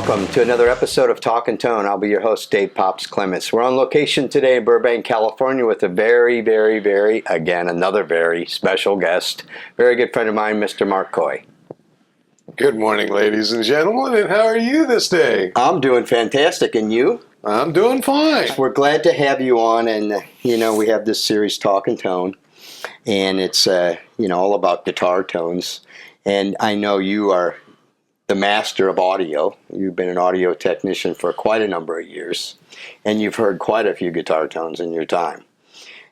Welcome to another episode of Talkin' Tone. I'll be your host, Dave Pops Clements. We're on location today in Burbank, California with a another very special guest. Very good friend of mine, Mr. Marque Coy. Good morning, ladies and gentlemen, and how are you this day? I'm doing fantastic, and you? I'm doing fine. We're glad to have you on, and we have this series, Talkin' Tone, and it's all about guitar tones. And I know you are the master of audio. You've been an audio technician for quite a number of years, and you've heard quite a few guitar tones in your time.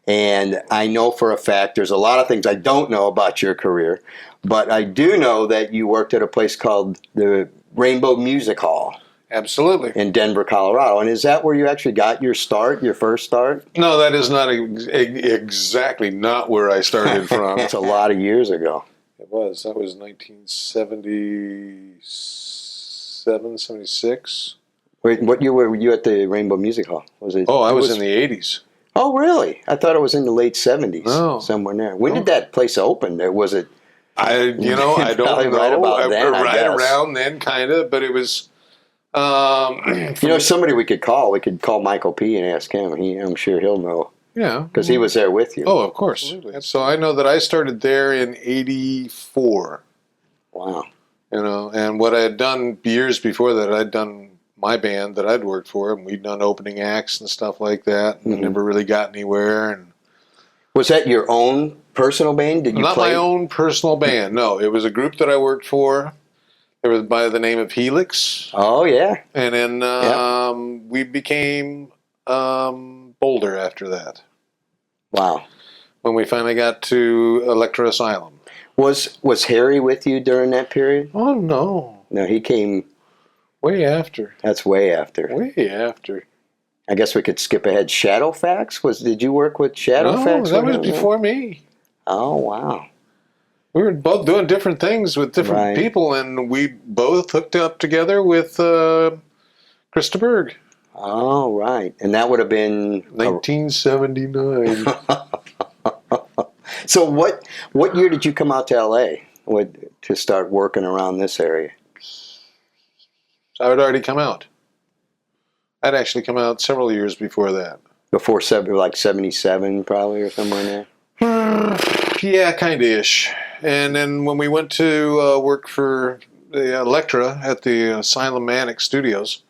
And I know for a fact there's a lot of things I don't know about your career, but I do know that you worked at a place called the Rainbow Music Hall. Absolutely. In Denver, Colorado. And is that where you actually got your start, your first start? No, that is not exactly not where I started from. It's a lot of years ago. It was. That was 1977, 76. Wait, what year were you at the Rainbow Music Hall? Was it? Oh, I was in the 80s. Oh, really? I thought it was in the late 70s. No. Somewhere there. When did that place open? Was it? I don't know. Right about then, I guess. Around then, kind of, but it was. Somebody we could call. We could call Michael P. and ask him. I'm sure he'll know. Yeah. Because he was there with you. Oh, of course. Absolutely. So I know that I started there in 84. Wow. And what I had done years before that, I'd done my band that I'd worked for, and we'd done opening acts and stuff like that, and never really got anywhere. And was that your own personal band? Did you Not play? my own personal band, no. It was a group that I worked for. It was by the name of Helix. Oh, yeah. And then we became Boulder after that. Wow. When we finally got to Electra Asylum. Was Harry with you during that period? Oh, no. No, he came... Way after. That's way after. Way after. I guess we could skip ahead. Shadowfax? Did you work with Shadowfax? No, that was before me. Oh, wow. We were both doing different things with different people, and we both hooked up together with Krista Berg. Oh, right. And that would have been... 1979. So what year did you come out to L.A. to start working around this area? I had already come out. I'd actually come out several years before that. Before, like 77 probably, or somewhere in there? Yeah, kind of ish. And then when we went to work for the Electra at the Asylum Manic Studios,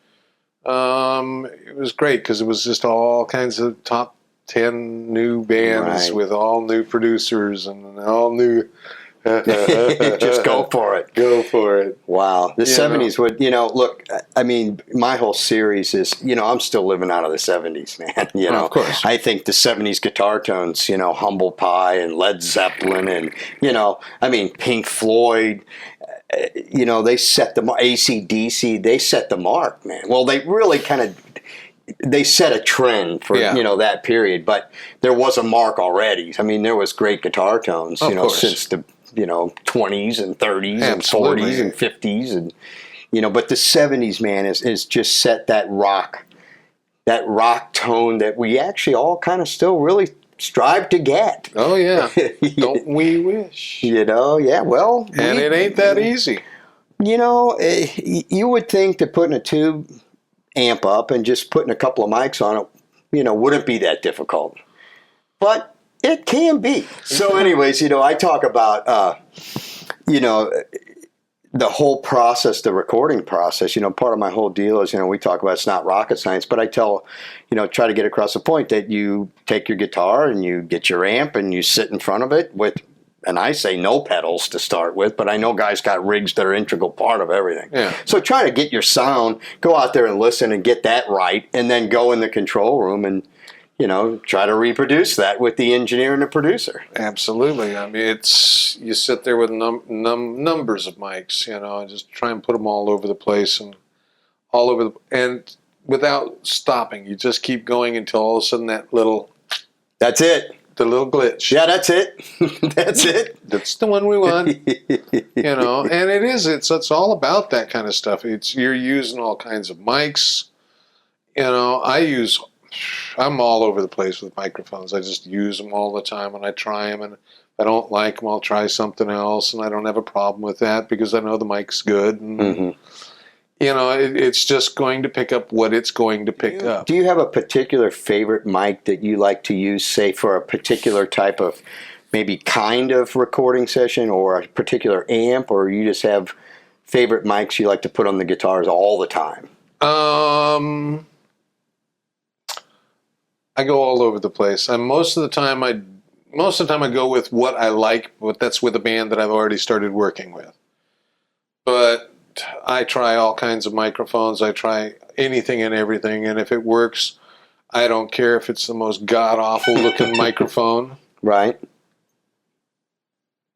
it was great because it was just all kinds of top 10 new bands with all new producers and all new... Just go for it. Go for it. Wow. The 70s would, look, I mean, my whole series is, I'm still living out of the 70s, man. Of course. I think the 70s guitar tones, Humble Pie and Led Zeppelin and, Pink Floyd, they set the mark. AC/DC, they set the mark, man. Well, they really they set a trend for, that period, but there was a mark already. I mean, there was great guitar tones, since the 20s and 30s and 40s and 50s and but the 70s, man, is just set that rock tone that we actually all kind of still really strive to get. Oh yeah. Don't we wish? Yeah, well, and it ain't that easy. You would think that putting a tube amp up and just putting a couple of mics on it, wouldn't be that difficult. But it can be. So anyways, I talk about, the whole process, the recording process. Part of my whole deal is, we talk about it's not rocket science, but I try to get across the point that you take your guitar and you get your amp and you sit in front of it with, and I say no pedals to start with, but I know guys got rigs that are an integral part of everything. Yeah. So try to get your sound, go out there and listen and get that right, and then go in the control room and, try to reproduce that with the engineer and the producer. Absolutely. I mean, you sit there with numbers of mics, just try and put them all over the place and and without stopping. You just keep going until all of a sudden That's it. The little glitch. Yeah, that's it. That's it. That's the one we want. And it's all about that kind of stuff. You're using all kinds of mics. I'm all over the place with microphones. I just use them all the time, and I try them, and if I don't like them, I'll try something else, and I don't have a problem with that because I know the mic's good. And it's just going to pick up what it's going to pick up. Do you have a particular favorite mic that you like to use, say, for a particular type of maybe kind of recording session or a particular amp, or you just have favorite mics you like to put on the guitars all the time? I go all over the place. Most of the time I go with what I like, but that's with a band that I've already started working with. But I try all kinds of microphones. I try anything and everything, and if it works, I don't care if it's the most god-awful looking microphone. Right.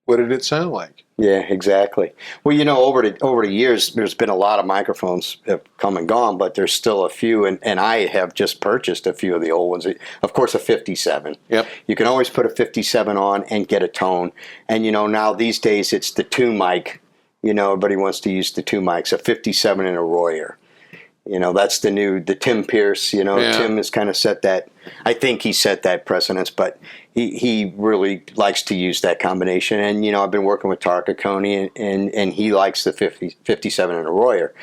What did it sound like? Yeah, exactly. Well, over the years, there's been a lot of microphones that have come and gone, but there's still a few, and I have just purchased a few of the old ones. Of course, a 57. Yep. You can always put a 57 on and get a tone. And, now these days it's the two mic. Everybody wants to use the two mics, a 57 and a Royer. That's the Tim Pierce, Yeah. Tim has kind of set that, I think he set that precedence, but he really likes to use that combination. And, I've been working with Talkin and he likes the 57 and a Royer.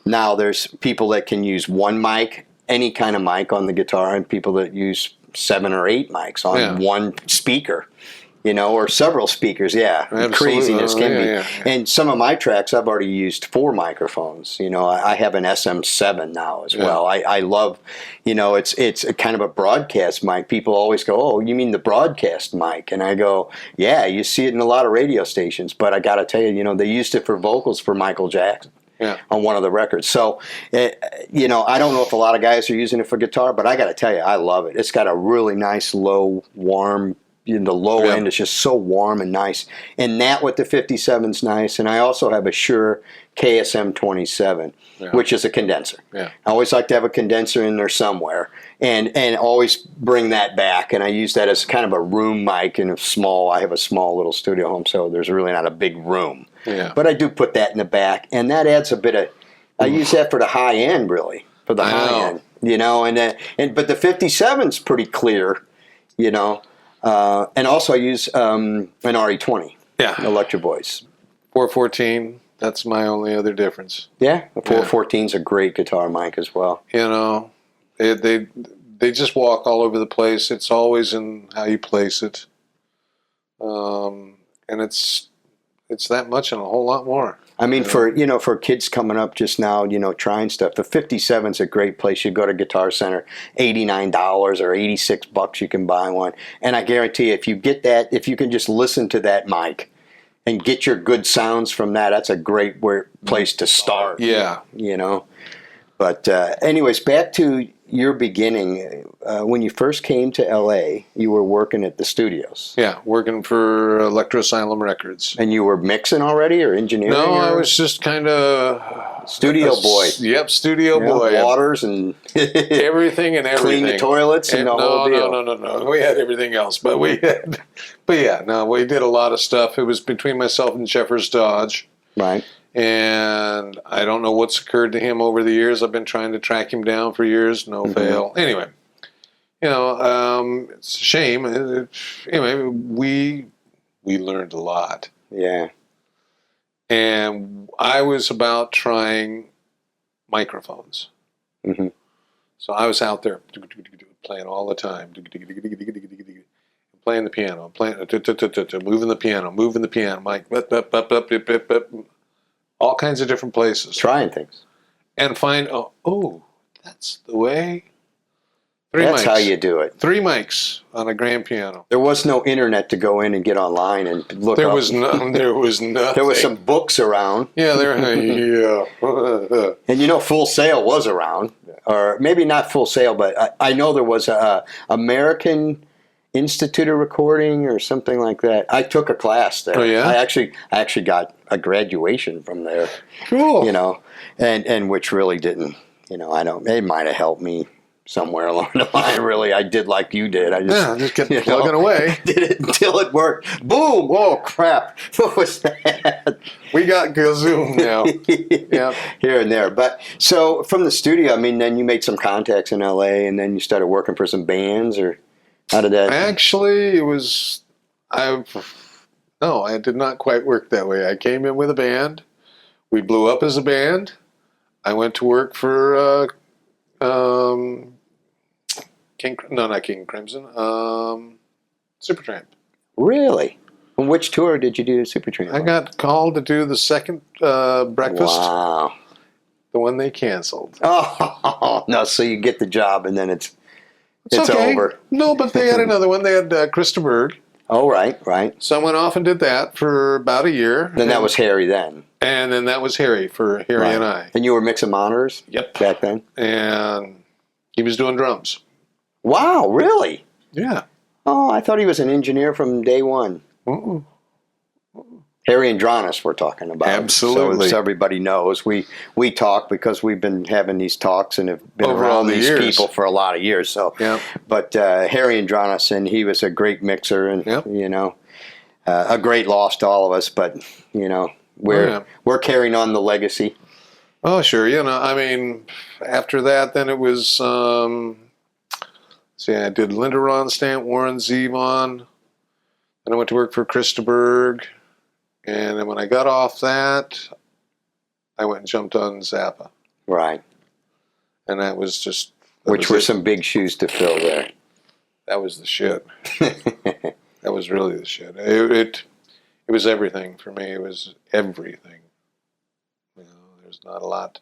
Now there's people that can use one mic, any kind of mic on the guitar, and people that use 7 or 8 mics on one speaker. Or several speakers, Absolutely. Craziness can be. Yeah. And some of my tracks, I've already used 4 microphones. I have an SM7 now as well. I love, it's a kind of a broadcast mic. People always go, oh, you mean the broadcast mic? And I go, yeah, you see it in a lot of radio stations. But I got to tell you, they used it for vocals for Michael Jackson. Yeah. On one of the records. So, I don't know if a lot of guys are using it for guitar, but I got to tell you, I love it. It's got a really nice, low, warm, the low end is just so warm and nice. And that with the 57's nice. And I also have a Shure KSM 27, which is a condenser. Yeah. I always like to have a condenser in there somewhere and always bring that back. And I use that as kind of a room mic I have a small little studio home, so there's really not a big room. Yeah. But I do put that in the back, and that adds a bit of, I use that for the high end, really, for the high end, but the 57's pretty clear, and also I use an RE20, Electro Voice. 414, that's my only other difference. Yeah, the 414's a great guitar mic as well. They just walk all over the place. It's always in how you place it. And it's that much and a whole lot more. I mean, for kids coming up just now, trying stuff, the 57's a great place. You go to Guitar Center, $89 or $86, you can buy one. And I guarantee you, if you get that, if you can just listen to that mic and get your good sounds from that, that's a great place to start. Yeah. But anyways, back to your beginning. When you first came to L.A., you were working at the studios. Yeah, working for Electro Asylum Records. And you were mixing already or engineering? No, I was just kind of... Studio boy. Yep, studio boy. Waters and... everything and everything. Clean the toilets and the whole deal. No. We had everything else, but we did a lot of stuff. It was between myself and Jeffers Dodge. Right. And I don't know what's occurred to him over the years. I've been trying to track him down for years, no fail. Anyway, it's a shame. Anyway, we learned a lot. Yeah. And I was about trying microphones. Mm-hmm. So I was out there playing all the time, playing the piano, moving the piano, mic, all kinds of different places. Trying things. And find, that's the way. That's how you do it. 3 mics on a grand piano. There was no internet to go in and get online and look There up. was nothing. There was some books around. Yeah, And Full Sail was around. Or maybe not Full Sail, but I know there was a American Institute of Recording or something like that. I took a class there. Oh, yeah? I actually got a graduation from there. Cool. And which really didn't, it might have helped me somewhere along the line. Really, I did like you did. I just kept plugging away. Did it until it worked. Boom! Oh crap! What was that? We got Gazoom now. Yeah, here and there. But so from the studio, then you made some contacts in LA, and then you started working for some bands, or how did that? Actually, it was. I did not quite work that way. I came in with a band. We blew up as a band. I went to work for not King Crimson, Supertramp. Really? On which tour did you do Supertramp? I got called to do the second breakfast, Wow. the one they canceled. Oh, no, so you get the job and then it's okay. over. No, but they had another one. They had Krista Berg. Oh, right. So I went off and did that for about a year. Then that was Harry then. And then that was Harry for Harry and I. And you were mixing monitors? Yep. Back then? And he was doing drums. Wow, really? Yeah. Oh, I thought he was an engineer from day one. Mm-mm. Harry Andronis we're talking about. Absolutely. So everybody knows. We talk because we've been having these talks and have been Over around all the these years. people for a lot of years. So, Yeah. But Harry Andronis, and he was a great mixer and, Yep. A great loss to all of us. But, we're carrying on the legacy. Oh, sure. I mean, after that, then it was, I did Linda Ronstadt, Warren Zevon. Then I went to work for Krista Berg. And then when I got off that, I went and jumped on Zappa. Right. And that was just... Which were some big shoes to fill there. That was the shit. That was really the shit. It was everything for me. It was everything. There's not a lot.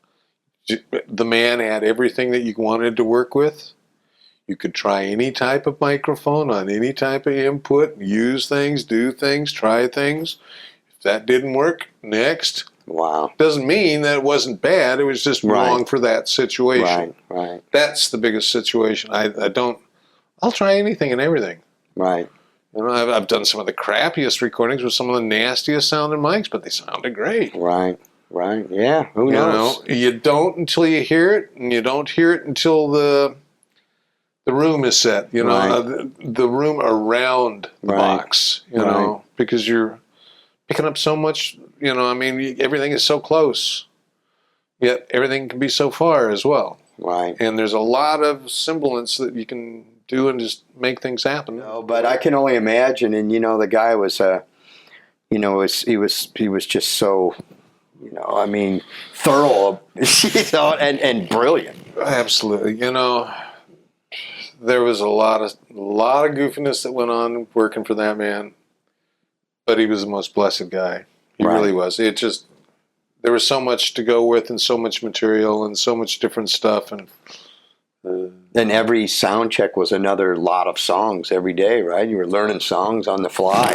The man had everything that you wanted to work with. You could try any type of microphone on any type of input, use things, do things, try things. If that didn't work, next. Wow. Doesn't mean that it wasn't bad. It was just wrong for that situation. Right. That's the biggest situation. I'll try anything and everything. Right. I've done some of the crappiest recordings with some of the nastiest sounding mics, but they sounded great. Right. Yeah. Who knows? You don't until you hear it, and you don't hear it until the room is set. The room around the box. Because you're picking up so much. Everything is so close, yet everything can be so far as well. Right. And there's a lot of semblance that you can do and just make things happen. No, but I can only imagine. And the guy was, he was just so, thorough, and brilliant. Absolutely. There was a lot of goofiness that went on working for that man, but he was the most blessed guy. He really was. There was so much to go with, and so much material, and so much different stuff, and every sound check was another lot of songs every day, right? You were learning songs on the fly.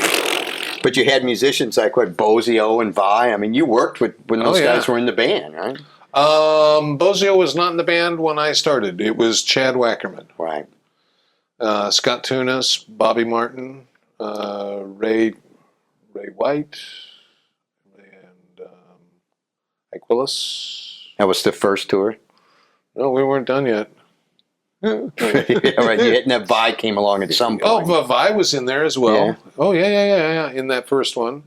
But you had musicians like Bozio and Vi. I mean, you worked when those guys were in the band, right? Bozio was not in the band when I started. It was Chad Wackerman. Right. Scott Tunis, Bobby Martin, Ray White, and Ike Willis. That was the first tour? No, we weren't done yet. Yeah, right. And that Vi came along at some point. Oh, but Vi was in there as well. Yeah. Oh, yeah, in that first one.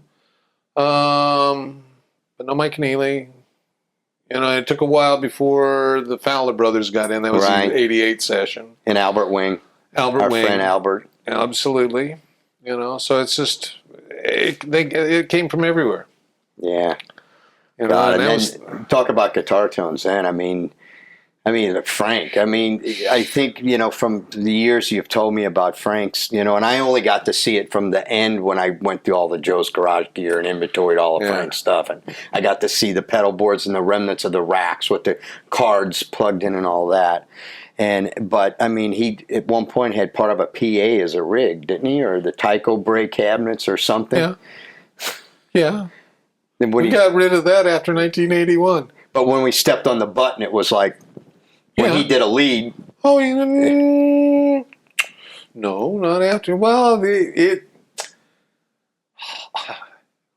But no Mike Neely. It took a while before the Fowler brothers got in. That was in the 88 session. And Albert Wing. Our friend Albert. Absolutely. So it's just, it came from everywhere. Yeah. And then talk about guitar tones then. I mean, Frank, I think, from the years you've told me about Frank's, and I only got to see it from the end when I went through all the Joe's Garage Gear and inventoried all of Frank's stuff. And I got to see the pedal boards and the remnants of the racks with the cards plugged in and all that. But he at one point had part of a PA as a rig, didn't he? Or the Tycho Bray cabinets or something. Yeah. And we got rid of that after 1981. But when we stepped on the button, it was like, when he did a lead. Oh, no, not after. Well,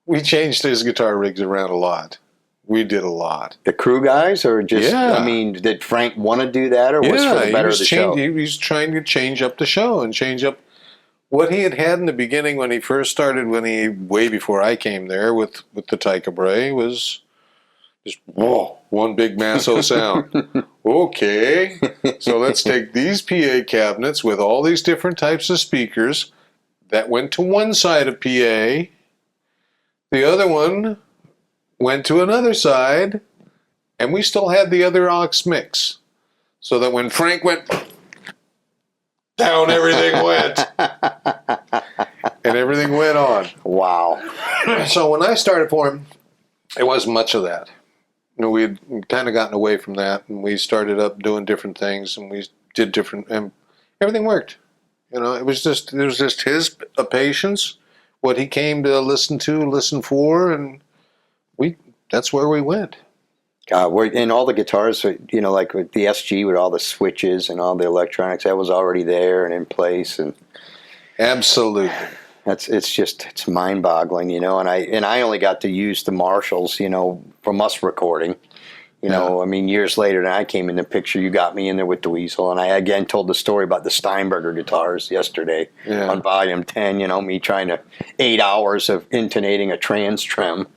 we changed his guitar rigs around a lot. We did a lot. The crew guys, or just, did Frank want to do that, or was for the better of the show? He was trying to change up the show and change up what he had in the beginning when he first started, way before I came there with the Tycho Bray, was just, one big masso sound. Okay, so let's take these PA cabinets with all these different types of speakers that went to one side of PA. The other one went to another side, And we still had the other aux mix. So that when Frank went down, everything went. And everything went on. Wow. So when I started for him, it wasn't much of that. We had kind of gotten away from that, and we started up doing different things, and we did different, and everything worked. It was just his patience, what he came to listen for, and that's where we went. And all the guitars, like with the SG with all the switches and all the electronics, that was already there and in place, and absolutely. It's mind-boggling, and I only got to use the Marshalls, from us recording. I mean, years later, and I came in the picture. You got me in there with Dweezil, and I again told the story about the Steinberger guitars yesterday on Volume 10. Me trying to 8 hours of intonating a trans trem.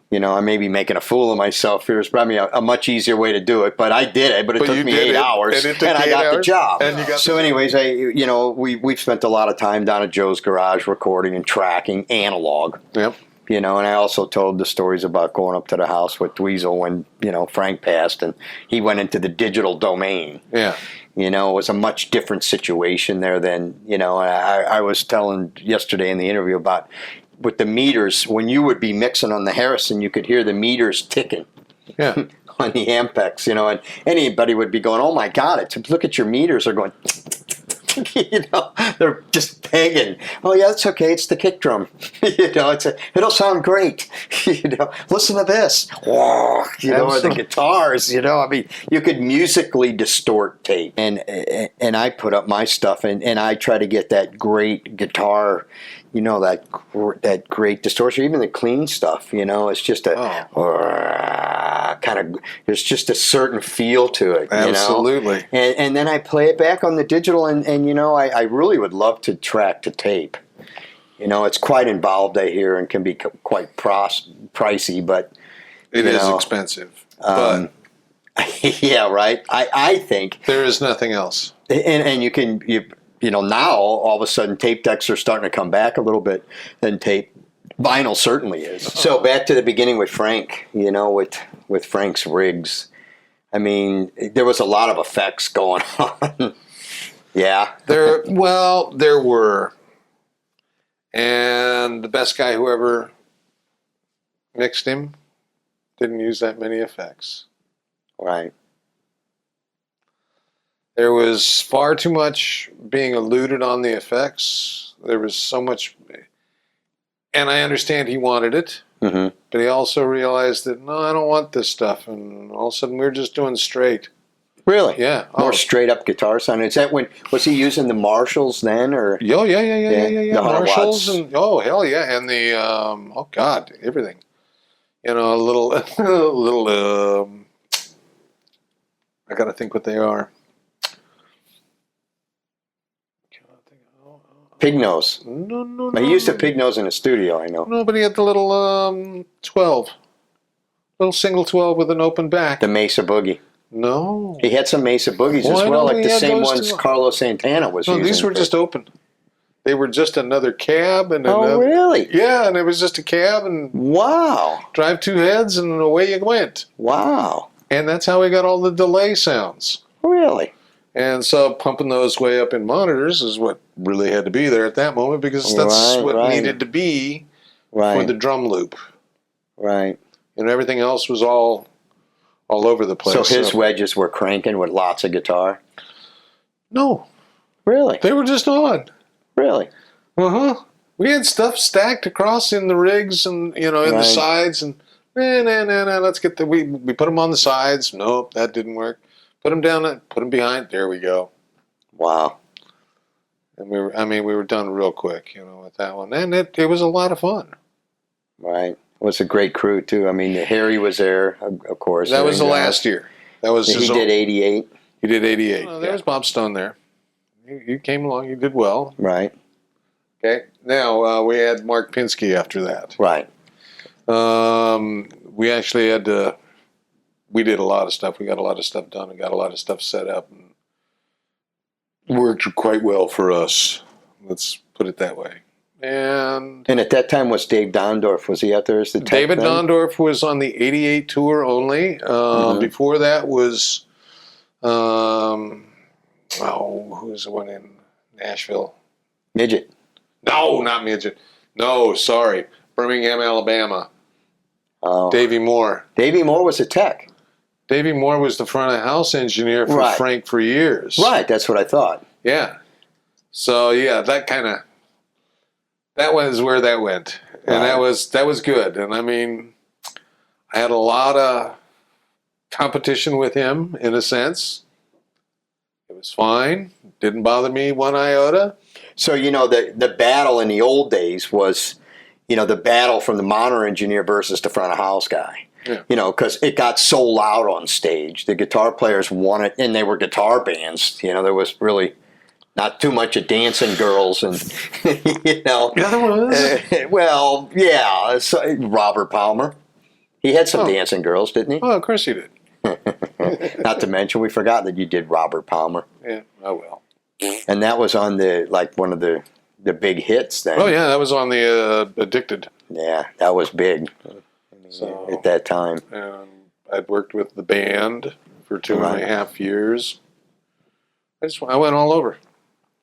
I may be making a fool of myself here. It's probably a much easier way to do it, but I did it. But it took me 8 hours, and I got the job. Anyways, we've spent a lot of time down at Joe's garage recording and tracking analog. Yep. And I also told the stories about going up to the house with Dweezil when Frank passed, and he went into the digital domain. Yeah. It was a much different situation there than I was telling yesterday in the interview about. With the meters, when you would be mixing on the Harrison, you could hear the meters ticking. Yeah. On the Ampex, and anybody would be going, "Oh my God! Look at your meters are going." They're just pegging. Oh yeah, it's okay. It's the kick drum. It'll sound great. Listen to this. Or the guitars. I mean, you could musically distort tape, and I put up my stuff, and I try to get that great guitar. That great distortion, even the clean stuff. It's just kind of. There's just a certain feel to it. Absolutely. And then I play it back on the digital, and I really would love to track to tape. It's quite involved, I hear, and can be quite pricey, but it is expensive. But yeah, right. I think there is nothing else. And you can now all of a sudden tape decks are starting to come back a little bit, and vinyl certainly is. So back to the beginning with Frank, with Frank's rigs. I mean, there was a lot of effects going on. Yeah. There were. And the best guy who ever mixed him didn't use that many effects. Right. There was far too much being eluded on the effects. There was so much, and I understand he wanted it, but he also realized that, no, I don't want this stuff, and all of a sudden we're just doing straight. Really? Yeah. More straight up guitar sound. Is that when, was he using the Marshalls then, or? Yeah. The Marshalls, and hell yeah, and the everything. A little, I got to think what they are. Pig nose. No. I used a pig nose in the studio, I know. No, but he had the little 12. Little single 12 with an open back. The Mesa Boogie. No. He had some Mesa Boogies as well, like the same ones Carlos Santana was using. No, these were just open. They were just another cab. Oh, really? Yeah, and it was just a cab and... Wow. Drive two heads and away you went. Wow. And that's how we got all the delay sounds. Really? And so pumping those way up in monitors is what really had to be there at that moment, because that's what needed to be for the drum loop. Right. And everything else was all over the place. So his wedges were cranking with lots of guitar? No. Really? They were just on. Really? Uh-huh. We had stuff stacked across in the rigs and, in the sides, and let's get we put them on the sides. Nope, that didn't work. Put them down, put them behind. There we go. Wow. And we were done real quick, with that one. And it was a lot of fun. Right. It was a great crew, too. I mean, Harry was there, of course. That was the last year. That was he did 88. He did 88. There was Bob Stone there. You came along. You did well. Right. Okay. Now, we had Mark Pinsky after that. Right. We actually had to... We did a lot of stuff. We got a lot of stuff done and got a lot of stuff set up. And worked quite well for us. Let's put it that way. And at that time was Dave Dondorf. Was he out there as the tech David then? Dondorf was on the 88 tour only. Before that was, who's the one in Nashville? Midget. No, not Midget. No, sorry. Birmingham, Alabama. Oh. Davey Moore. Davey Moore was a tech. Davey Moore was the front of house engineer for Right. Frank for years. Right, that's what I thought. Yeah. So yeah, that was where that went. And Right. that was good. And I mean, I had a lot of competition with him in a sense. It was fine. Didn't bother me one iota. So, the battle in the old days was, the battle from the monitor engineer versus the front of house guy. Yeah. Because it got so loud on stage. The guitar players wanted, and they were guitar bands. There was really not too much of dancing girls and, Yeah, there was. well, yeah. So, Robert Palmer. He had some dancing girls, didn't he? Oh, of course he did. Not to mention, we forgot that you did Robert Palmer. Yeah, oh well. And that was on one of the big hits then. Oh yeah, that was on the Addicted. Yeah, that was big at that time. And I'd worked with the band for 2.5 years. I went all over.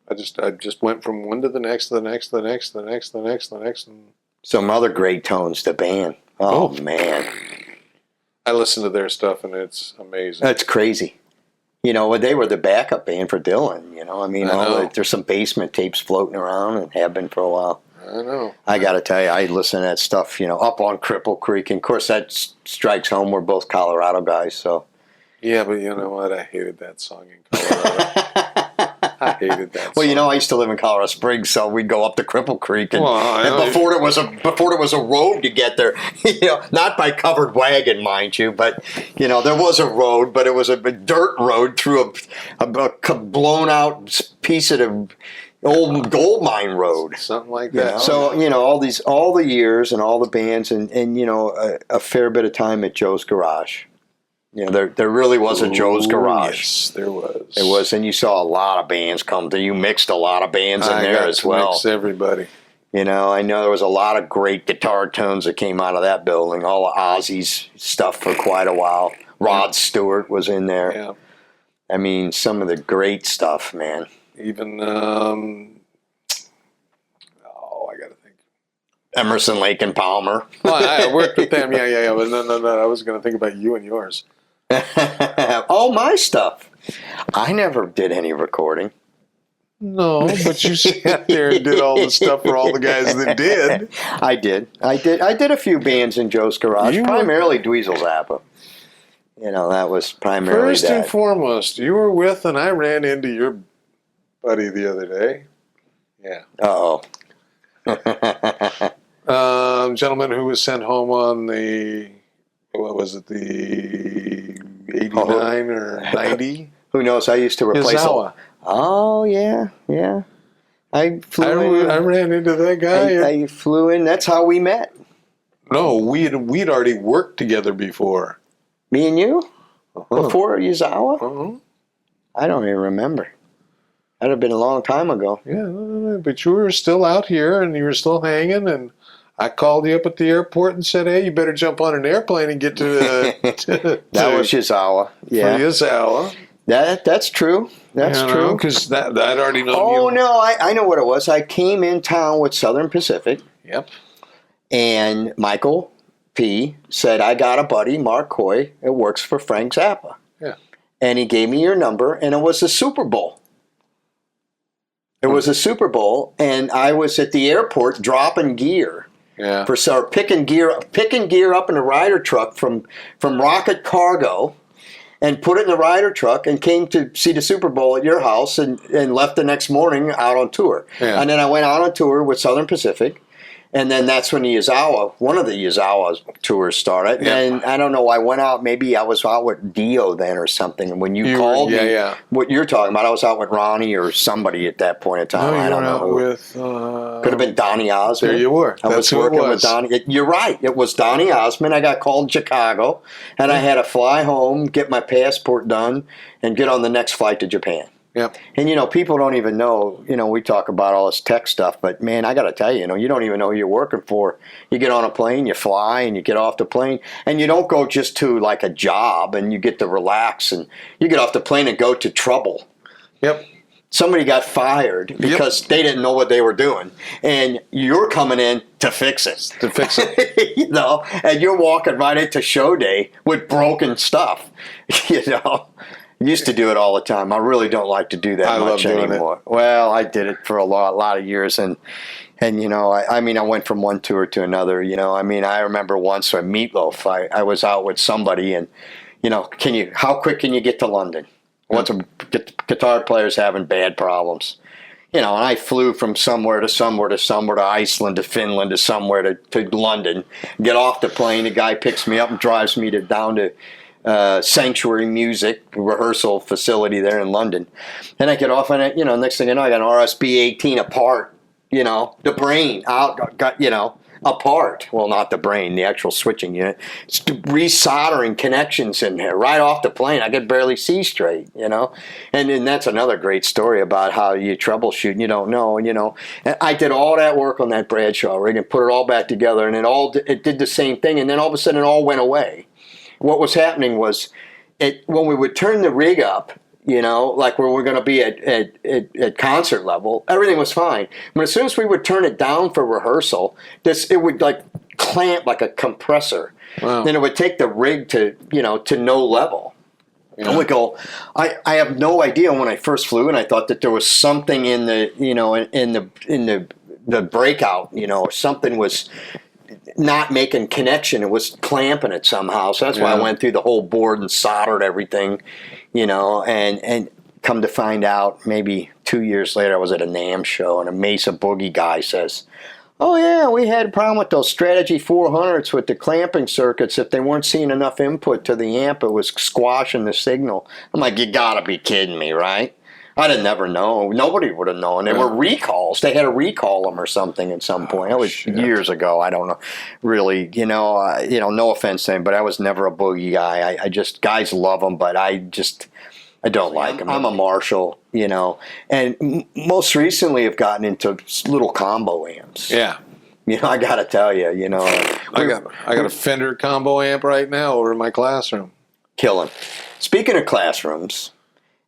I just went from one to the next, to the next, to the next, to the next, to the next, to the next. And Some other great tones, the band. Oh, man. I listen to their stuff, and it's amazing. That's crazy. They were the backup band for Dylan. I mean, there's some basement tapes floating around and have been for a while. I know. I got to tell you, I listen to that stuff, up on Cripple Creek. And, of course, that strikes home. We're both Colorado guys, so. Yeah, but you know what? I hated that song in Colorado. I hated that song. Well, I used to live in Colorado Springs, so we'd go up to Cripple Creek, and, Well, before there was a road to get there, not by covered wagon, mind you, but there was a road, but it was a dirt road through a blown out piece of the old gold mine road, something like that. So all the years and all the bands, and a fair bit of time at Joe's Garage. There really was a Joe's Garage. Yes, there was. It was, and you saw a lot of bands come through. You mixed a lot of bands in there as well. Mix everybody. I know there was a lot of great guitar tones that came out of that building. All of Ozzy's stuff for quite a while. Rod Stewart was in there. Yeah. I mean, some of the great stuff, man. Even I got to think. Emerson, Lake and Palmer. Well, I worked with them. Yeah. But no. I was going to think about you and yours. Oh, my stuff. I never did any recording. No, but you sat there and did all the stuff for all the guys that did. I did a few bands in Joe's Garage, primarily Dweezil Zappa. That was primarily First and foremost, you were with, and I ran into your buddy the other day. Yeah. Gentleman who was sent home on the, what was it, the 89 or 90? Who knows? I used to replace Izawa. Oh, yeah. I flew in. I ran into that guy. I flew in. That's how we met. No, we'd already worked together before. Me and you? Before Izawa? Uh-huh. I don't even remember. That'd have been a long time ago. Yeah, but you were still out here, and you were still hanging, and I called you up at the airport and said, hey, you better jump on an airplane and get to that was Izawa. Yeah. For Izawa. That's true. That's true. Because I'd already known you. Oh, no, I know what it was. I came in town with Southern Pacific. Yep. And Michael P. said, I got a buddy, Marque Coy, that works for Frank Zappa. Yeah. And he gave me your number, and it was the Super Bowl. It was a Super Bowl, and I was at the airport dropping gear. Yeah. Picking gear up in a Ryder truck from Rocket Cargo, and put it in the Ryder truck, and came to see the Super Bowl at your house, and left the next morning out on tour. Yeah. And then I went out on tour with Southern Pacific. And then that's when one of the Izawa tours started. Yeah. And I don't know, I went out, maybe I was out with Dio then or something. And when you called me, what you're talking about, I was out with Ronnie or somebody at that point in time. No, I don't know who. With, could have been Donnie Osmond. There you were. I was working with Donnie. You're right. It was Donnie Osmond. I got called in Chicago, and I had to fly home, get my passport done, and get on the next flight to Japan. Yep. And, people don't even know, we talk about all this tech stuff, but man, I got to tell you, you don't even know who you're working for. You get on a plane, you fly, and you get off the plane, and you don't go just to like a job and you get to relax, and you get off the plane and go to trouble. Yep. Somebody got fired because they didn't know what they were doing, and you're coming in to fix it. And you're walking right into show day with broken stuff, Used to do it all the time. I really don't like to do that much anymore. Well, I did it for a lot of years, and I went from one tour to another. I remember once at Meatloaf, I was out with somebody, and how quick can you get to London? Once a guitar player's having bad problems, and I flew from somewhere to somewhere to somewhere, to Iceland to Finland to somewhere to London. Get off the plane, the guy picks me up and drives me down to Sanctuary Music rehearsal facility there in London. And I get off on it, next thing you know, I got an RSB 18 apart, the brain out, apart. Well, not the brain, the actual switching unit. It's resoldering connections in there right off the plane. I could barely see straight, And then that's another great story about how you troubleshoot and you don't know, And I did all that work on that Bradshaw rig and put it all back together, and it did the same thing, and then all of a sudden it all went away. What was happening was, when we would turn the rig up, like where we're going to be at concert level, everything was fine. But as soon as we would turn it down for rehearsal, it would like clamp like a compressor. Wow. Then it would take the rig to no level. Yeah. And we go, I have no idea when I first flew, and I thought that there was something in the in the breakout, or something was not making connection. It was clamping it somehow. So that's why I went through the whole board and soldered everything, and come to find out maybe 2 years later, I was at a NAMM show, and a Mesa Boogie guy says, "Oh yeah, we had a problem with those Strategy 400s with the clamping circuits. If they weren't seeing enough input to the amp, it was squashing the signal." I'm like, you gotta be kidding me, right? I'd have never known. Nobody would have known. There were recalls. They had to recall them or something at some point. That was years ago. I don't know. Really, no offense to him, but I was never a Boogie guy. I just, guys love them, but I don't like them. I'm a Marshall, and most recently have gotten into little combo amps. Yeah. I got to tell you, I got a Fender combo amp right now over in my classroom. Killing. Speaking of classrooms,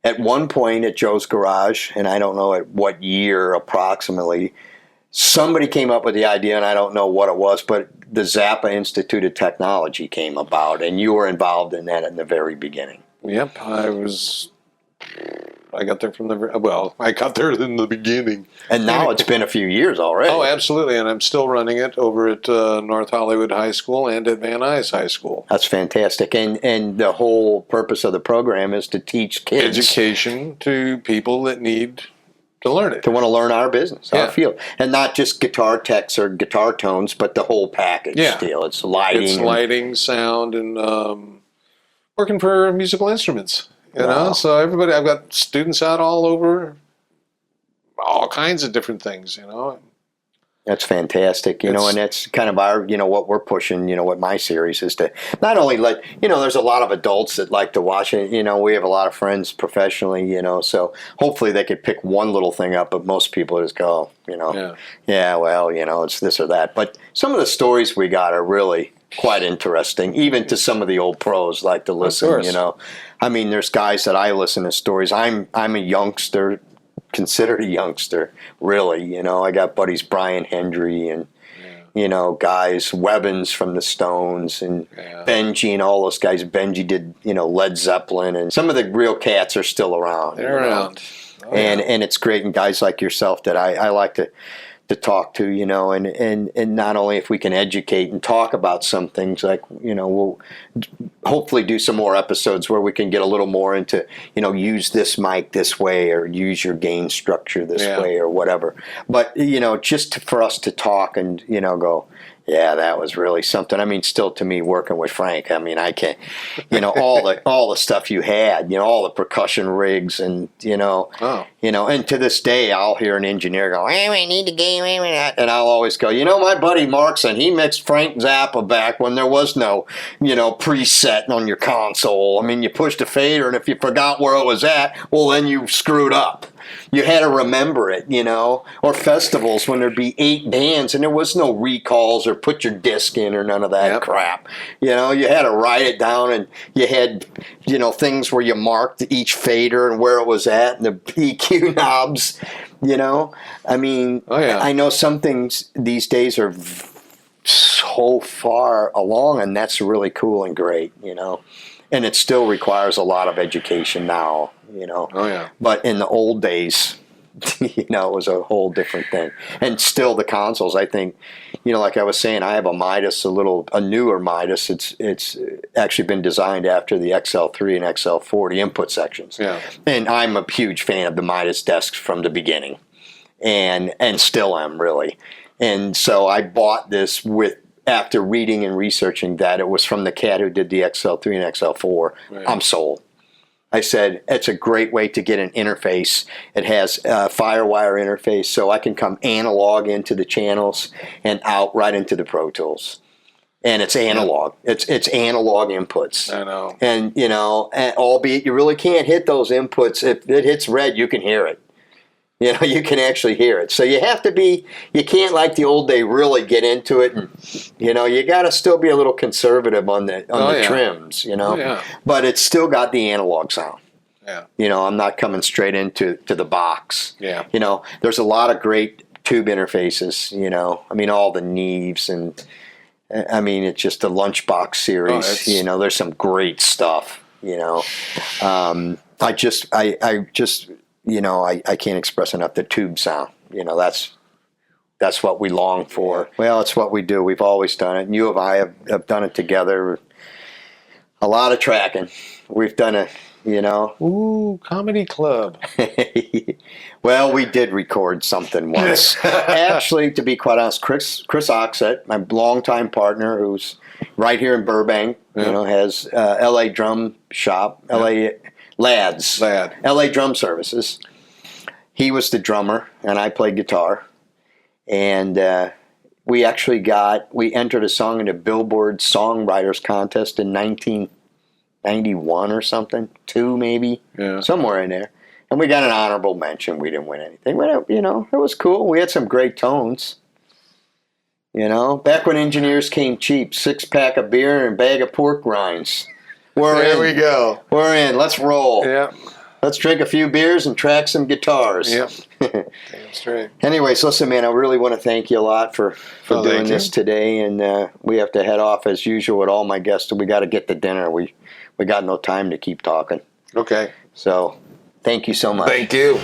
at one point at Joe's Garage, and I don't know at what year approximately, somebody came up with the idea, and I don't know what it was, but the Zappa Institute of Technology came about, and you were involved in that in the very beginning. Yep, I got there I got there in the beginning. And now it's been a few years already. Oh, absolutely, and I'm still running it over at North Hollywood High School and at Van Nuys High School. That's fantastic. And the whole purpose of the program is to teach kids. Education to people that need to learn it. To want to learn our business, our field. And not just guitar techs or guitar tones, but the whole package deal. It's lighting. It's lighting, sound, and working for musical instruments. So everybody, I've got students out all over, all kinds of different things, That's fantastic, and that's kind of our, what we're pushing, what my series is to not only let, there's a lot of adults that like to watch it, we have a lot of friends professionally, so hopefully they could pick one little thing up, but most people just go, it's this or that. But some of the stories we got are really quite interesting, even to some of the old pros like to listen, there's guys that I listen to stories. I'm a youngster, considered a youngster, really. I got buddies Brian Hendry and guys Webbins from the Stones and Benji and all those guys. Benji did Led Zeppelin, and some of the real cats are still around. They're around. Oh, and it's great, and guys like yourself that I like to talk to, and not only if we can educate and talk about some things, like, we'll hopefully do some more episodes where we can get a little more into, use this mic this way or use your gain structure this way or whatever. But, just for us to talk and, go, Yeah, that was really something. I mean, still to me, working with Frank, I mean, I can't, all the stuff you had, all the percussion rigs, and and to this day, I'll hear an engineer go, "Hey, we need to game," and I'll always go, my buddy Markson, he mixed Frank Zappa back when there was no, preset on your console. I mean, you pushed a fader, and if you forgot where it was at, well, then you screwed up. You had to remember it, or festivals when there'd be 8 bands and there was no recalls or put your disc in or none of that crap. You had to write it down, and you had, things where you marked each fader and where it was at, and the EQ knobs, I mean, I know some things these days are so far along, and that's really cool and great, and it still requires a lot of education now. But in the old days, it was a whole different thing. And still the consoles, I think, like I was saying, I have a Midas, a newer Midas. It's actually been designed after the XL3 and XL4, the input sections. Yeah. And I'm a huge fan of the Midas desks from the beginning, and still am, really. And so I bought this after reading and researching that it was from the cat who did the XL3 and XL4. Right. I'm sold. I said, it's a great way to get an interface. It has a FireWire interface, so I can come analog into the channels and out right into the Pro Tools. And it's analog. It's analog inputs. I know. And, albeit you really can't hit those inputs. If it hits red, you can hear it. You can actually hear it. So you have to you can't like the old day really get into it, and you got to still be a little conservative on the trims, but it's still got the analog sound. Yeah. I'm not coming straight into the box. Yeah. There's a lot of great tube interfaces, I mean, all the Nuys, and I mean, it's just the Lunchbox series, there's some great stuff, I just I can't express enough the tube sound. That's what we long for. Well, it's what we do. We've always done it. And you and I have done it together. A lot of tracking. We've done it, Ooh, comedy club. Well, we did record something once. Actually, to be quite honest, Chris Oxett, my longtime partner, who's right here in Burbank, has L.A. drum shop, L.A. Lad. LA Drum Services. He was the drummer, and I played guitar. And we entered a song in a Billboard Songwriters Contest in 1991 or something, 2 maybe, somewhere in there. And we got an honorable mention. We didn't win anything. But, it was cool. We had some great tones. Back when engineers came cheap, 6-pack of beer and a bag of pork rinds. There we go. We're in. Let's roll. Yeah. Let's drink a few beers and track some guitars. Yep. Damn straight. Anyways, listen, man, I really want to thank you a lot for doing this today. And we have to head off as usual with all my guests. We got to get to dinner. We got no time to keep talking. Okay. So thank you so much. Thank you.